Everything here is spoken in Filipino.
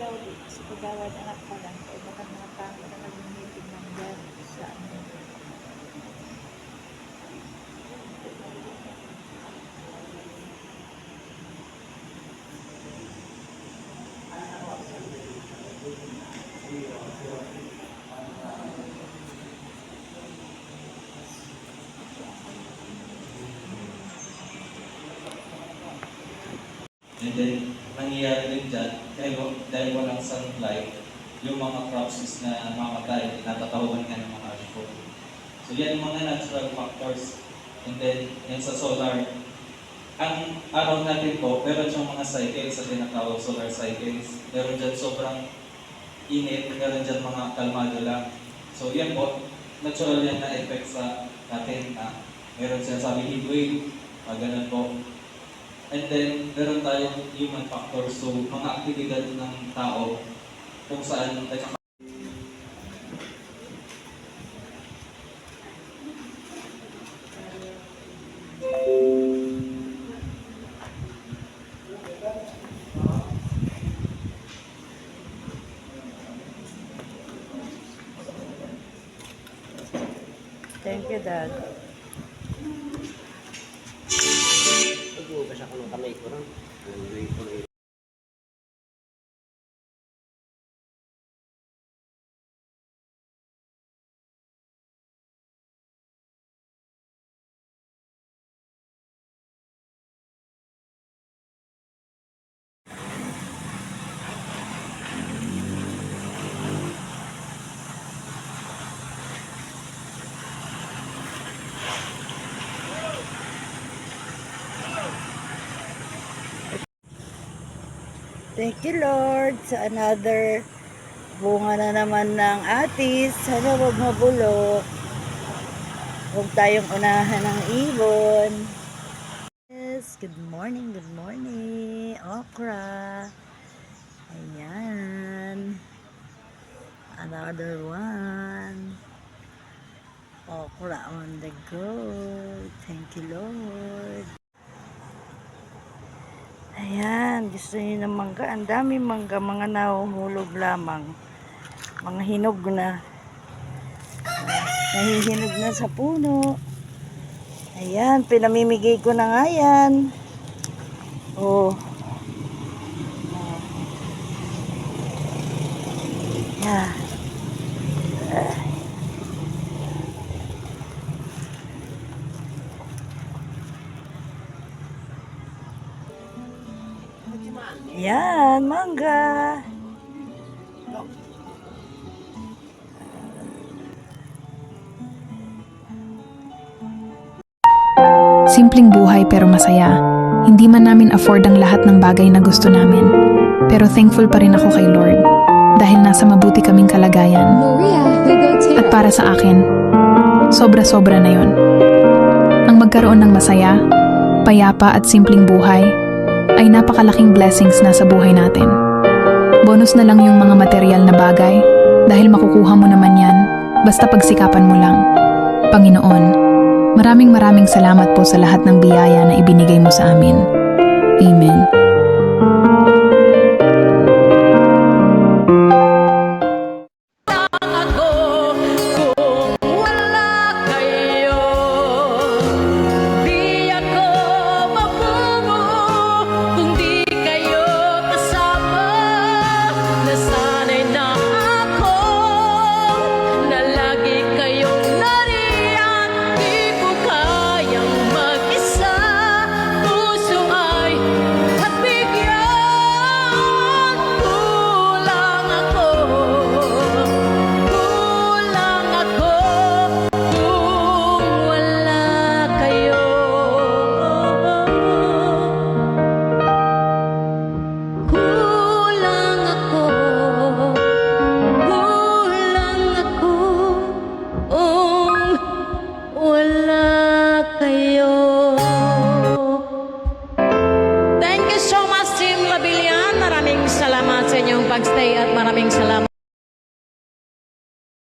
daw dito sa Kagawad anak pa lang. Kaya baka mga tao na nag-meeting ng dyan sa ano. And then, nangyayari din dyan, dahil walang sunlight, yung mga crops is na mamatay, natatawagan nga ng mga alcohol. So yan yung mga natural factors. And then, yan sa solar, ang araw natin po, meron siyang mga cycles sa tinatawag solar cycles. Meron dyan sobrang init, meron dyan mga kalmado lang. So yan po, natural yan na effect sa natin. Meron siya sabi heat wave, ganun po. And then, meron tayong human factors, so mga aktibidad ng tao kung saan Thank you, Dad. Kasi ako ng kamay ko rin. Thank you, Lord, sa another bunga na naman ng atis. Sana huwag mabulok. Huwag tayong unahan ng ibon. Yes, good morning, good morning. Okra. Ayan. Another one. Okra on the go. Thank you, Lord. Ayan, gusto niyo ng mangga. Ang dami mangga, mga nahuhulog lamang. Mga hinog na. Nahihinog na sa puno. Ayan, pinamimigay ko na nga yan. Oh. Yeah. Yan, mangga. Simpleng buhay pero masaya. Hindi man namin afford ang lahat ng bagay na gusto namin. Pero thankful pa rin ako kay Lord dahil nasa mabuti kaming kalagayan. At para sa akin, sobra-sobra na yon. Ang magkaroon ng masaya, payapa at simpleng buhay ay napakalaking blessings na sa buhay natin. Bonus na lang yung mga material na bagay dahil makukuha mo naman yan basta pagsikapan mo lang. Panginoon, maraming salamat po sa lahat ng biyaya na ibinigay mo sa amin. Amen. Salamat sa inyong pagstay at maraming salamat.